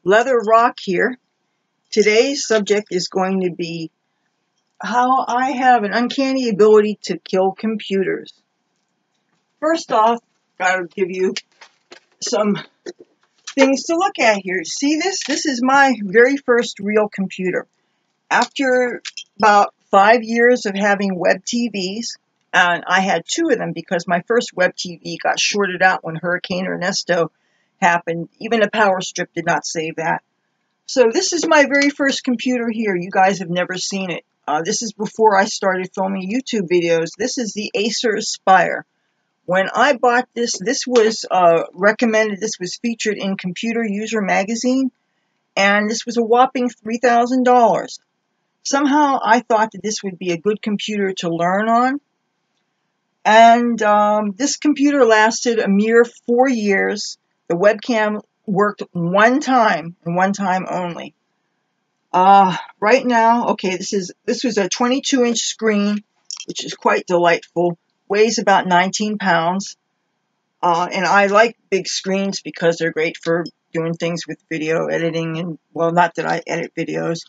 Leathur Rokk here. Today's subject is going to be how I have an uncanny ability to kill computers. First off, I'll give you some things to look at here. See this? This is my very first real computer. After about 5 years of having WebTvs, and I had 2 of them because my first WebTv got shorted out when Hurricane Ernesto happened. Even a power strip did not save that. So this is my very first computer here. You guys have never seen it. This is before I started filming YouTube videos. This is the Acer Aspire. When I bought this, this was recommended. This was featured in Computer User magazine, and this was a whopping $3,000. Somehow I thought that this would be a good computer to learn on. And this computer lasted a mere 4 years. The webcam worked one time and one time only. Right now, okay, this was a 22-inch screen, which is quite delightful. Weighs about 19 pounds. And I like big screens because they're great for doing things with video editing and, well, not that I edit videos,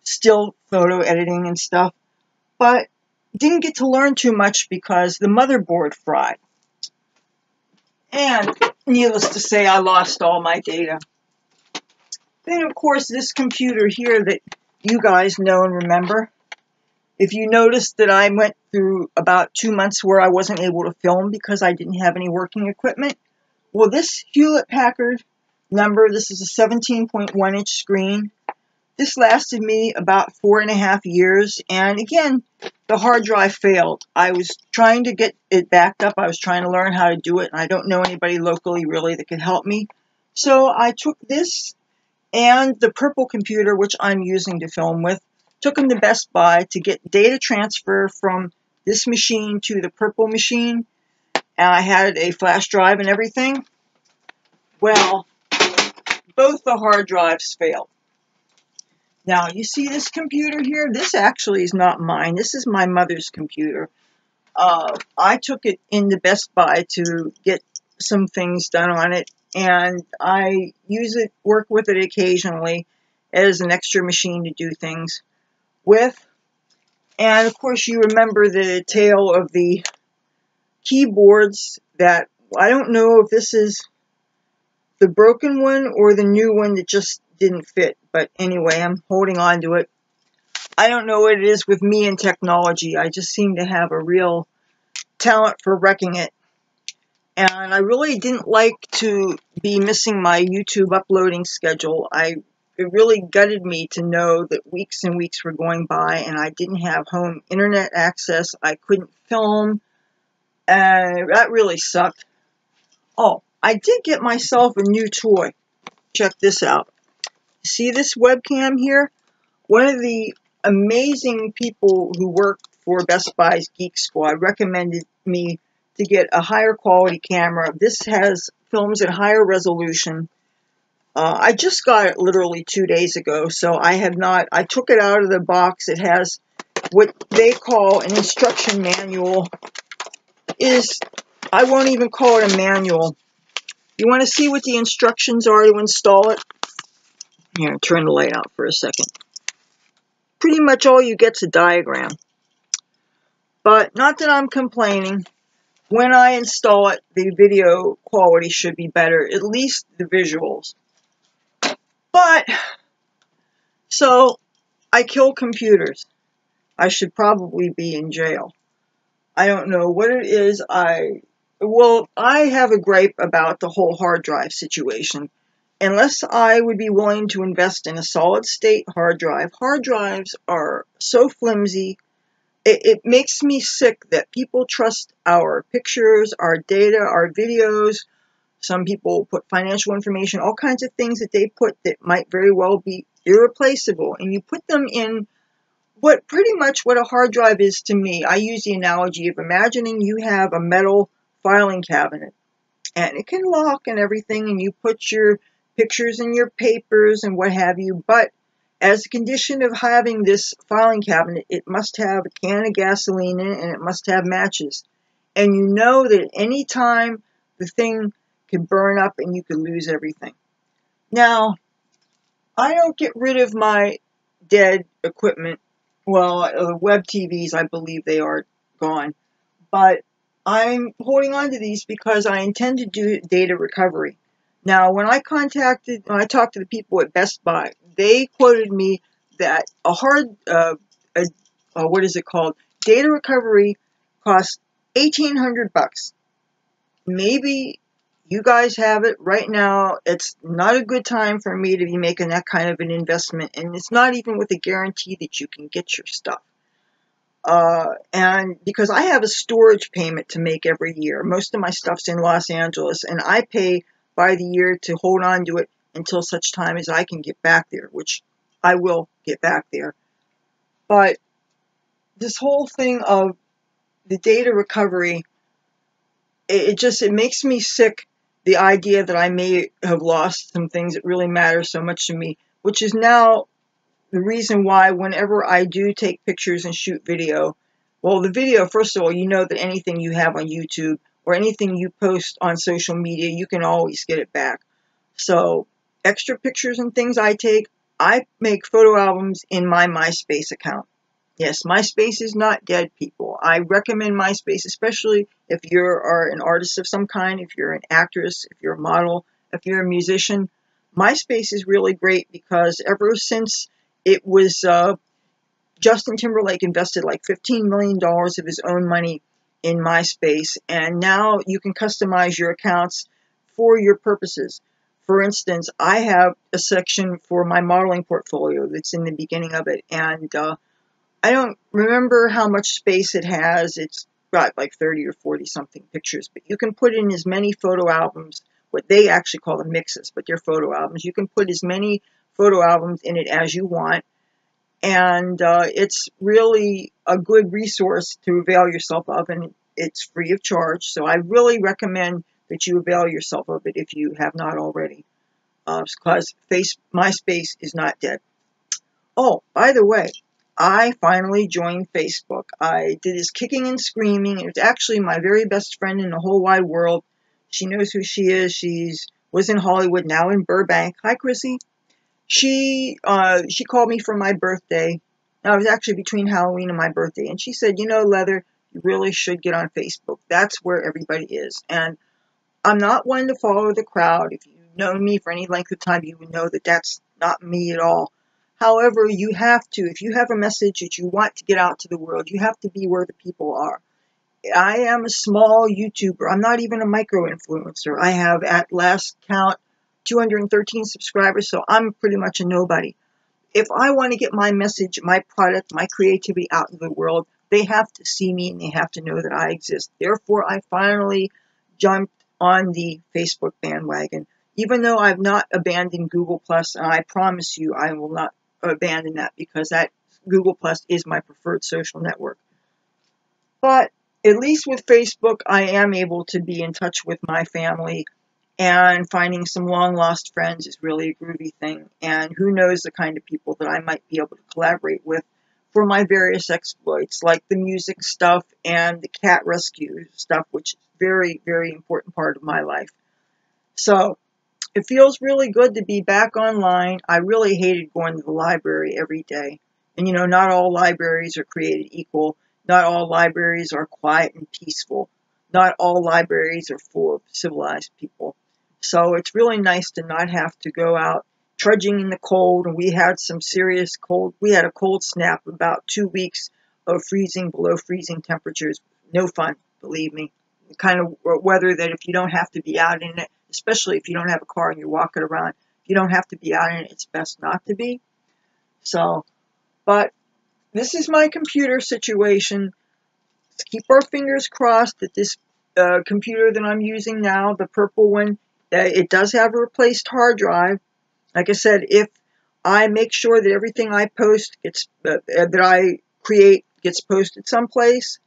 still photo editing and stuff. But didn't get to learn too much because the motherboard fried. And needless to say, I lost all my data. Then, of course, this computer here that you guys know and remember. If you noticed that I went through about 2 months where I wasn't able to film because I didn't have any working equipment. Well, this Hewlett-Packard number, this is a 17.1-inch screen. This lasted me about 4.5 years, and again, the hard drive failed. I was trying to get it backed up. I was trying to learn how to do it, and I don't know anybody locally really that could help me. So I took this and the purple computer, which I'm using to film with, took them to Best Buy to get data transfer from this machine to the purple machine, and I had a flash drive and everything. Well, both the hard drives failed. Now, you see this computer here? This actually is not mine. This is my mother's computer. I took it into Best Buy to get some things done on it, and I use it, work with it occasionally as an extra machine to do things with. And, of course, you remember the tale of the keyboards that, I don't know if this is the broken one or the new one that just didn't fit. But anyway, I'm holding on to it. I don't know what it is with me and technology. I just seem to have a real talent for wrecking it. And I really didn't like to be missing my YouTube uploading schedule. It really gutted me to know that weeks and weeks were going by and I didn't have home internet access. I couldn't film. That really sucked. Oh, I did get myself a new toy. Check this out. See this webcam here? One of the amazing people who work for Best Buy's Geek Squad recommended me to get a higher quality camera. This has films at higher resolution. I just got it literally 2 days ago, so I took it out of the box. It has what they call an instruction manual. I won't even call it a manual. You want to see what the instructions are to install it? Here, turn the light out for a second. Pretty much all you get's a diagram. But not that I'm complaining. When I install it, the video quality should be better, at least the visuals. But, so, I kill computers. I should probably be in jail. I don't know what it is. I have a gripe about the whole hard drive situation. Unless I would be willing to invest in a solid-state hard drive. Hard drives are so flimsy. It makes me sick that people trust our pictures, our data, our videos. Some people put financial information, all kinds of things that they put that might very well be irreplaceable. And you put them in pretty much what a hard drive is to me. I use the analogy of imagining you have a metal filing cabinet. And it can lock and everything, and you put your pictures and your papers and what have you. But as a condition of having this filing cabinet, it must have a can of gasoline in it and it must have matches. And you know that at any time the thing could burn up and you could lose everything. Now, I don't get rid of my dead equipment. Well, WebTvs, I believe they are gone. But I'm holding on to these because I intend to do data recovery. Now, when I talked to the people at Best Buy, they quoted me that what is it called? Data recovery costs $1,800. Maybe you guys have it right now. It's not a good time for me to be making that kind of an investment, and it's not even with a guarantee that you can get your stuff. And because I have a storage payment to make every year, most of my stuff's in Los Angeles, and I pay by the year to hold on to it until such time as I can get back there, which I will get back there. But this whole thing of the data recovery, it makes me sick, the idea that I may have lost some things that really matter so much to me, which is now the reason why whenever I do take pictures and shoot video, well, the video, first of all, you know that anything you have on YouTube or anything you post on social media, you can always get it back. So extra pictures and things I make photo albums in my MySpace account. Yes, MySpace is not dead, people. I recommend MySpace, especially if you are an artist of some kind, if you're an actress, if you're a model, if you're a musician. MySpace is really great because ever since it was Justin Timberlake invested like $15 million of his own money in MySpace, and now you can customize your accounts for your purposes. For instance, I have a section for my modeling portfolio that's in the beginning of it, and I don't remember how much space it has. It's got like 30 or 40 something pictures, but you can put in as many photo albums, what they actually call them mixes, but they're photo albums. You can put as many photo albums in it as you want, and it's really a good resource to avail yourself of, and it's free of charge. So I really recommend that you avail yourself of it if you have not already, because MySpace is not dead. Oh, by the way, I finally joined Facebook. I did this kicking and screaming. It was actually my very best friend in the whole wide world. She knows who she is. Was in Hollywood, now in Burbank. Hi, Chrissy. She called me for my birthday. Now, it was actually between Halloween and my birthday. And she said, you know, Leathur, you really should get on Facebook. That's where everybody is. And I'm not one to follow the crowd. If you've known me for any length of time, you would know that that's not me at all. However, you have to, if you have a message that you want to get out to the world, you have to be where the people are. I am a small YouTuber. I'm not even a micro-influencer. I have, at last count, 213 subscribers, so I'm pretty much a nobody. If I want to get my message, my product, my creativity out into the world, they have to see me and they have to know that I exist. Therefore, I finally jumped on the Facebook bandwagon. Even though I've not abandoned Google+, and I promise you I will not abandon that, because that Google+ is my preferred social network. But at least with Facebook, I am able to be in touch with my family, and finding some long-lost friends is really a groovy thing. And who knows the kind of people that I might be able to collaborate with for my various exploits, like the music stuff and the cat rescue stuff, which is a very, very important part of my life. So it feels really good to be back online. I really hated going to the library every day. And, you know, not all libraries are created equal. Not all libraries are quiet and peaceful. Not all libraries are full of civilized people. So it's really nice to not have to go out trudging in the cold. And we had some serious cold. We had a cold snap, about 2 weeks of below freezing temperatures. No fun, believe me. The kind of weather that if you don't have to be out in it, especially if you don't have a car and you're walking around, if you don't have to be out in it, it's best not to be. So, but this is my computer situation. Let's keep our fingers crossed that this computer that I'm using now, the purple one, it does have a replaced hard drive. Like I said, if I make sure that everything I post that I create gets posted someplace,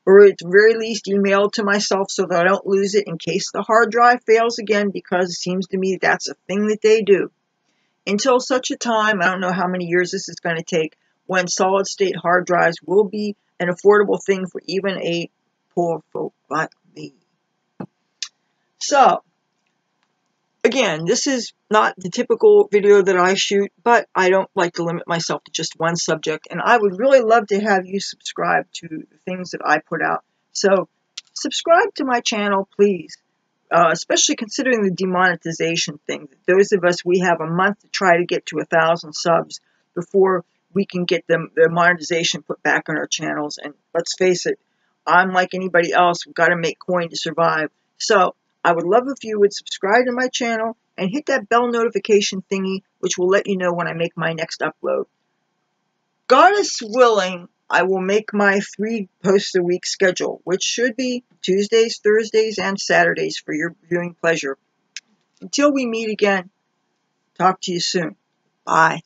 or at the very least emailed to myself so that I don't lose it in case the hard drive fails again, because it seems to me that's a thing that they do. Until such a time, I don't know how many years this is going to take, when solid-state hard drives will be an affordable thing for even a poor folk like me. So, Again, this is not the typical video that I shoot, but I don't like to limit myself to just one subject, and I would really love to have you subscribe to the things that I put out. So subscribe to my channel, please, especially considering the demonetization thing. Those of us, we have a month to try to get to 1,000 subs before we can get the monetization put back on our channels. And let's face it, I'm like anybody else. We've got to make coin to survive. So I would love if you would subscribe to my channel and hit that bell notification thingy, which will let you know when I make my next upload. Goddess willing, I will make my 3 posts a week schedule, which should be Tuesdays, Thursdays, and Saturdays for your viewing pleasure. Until we meet again, talk to you soon. Bye.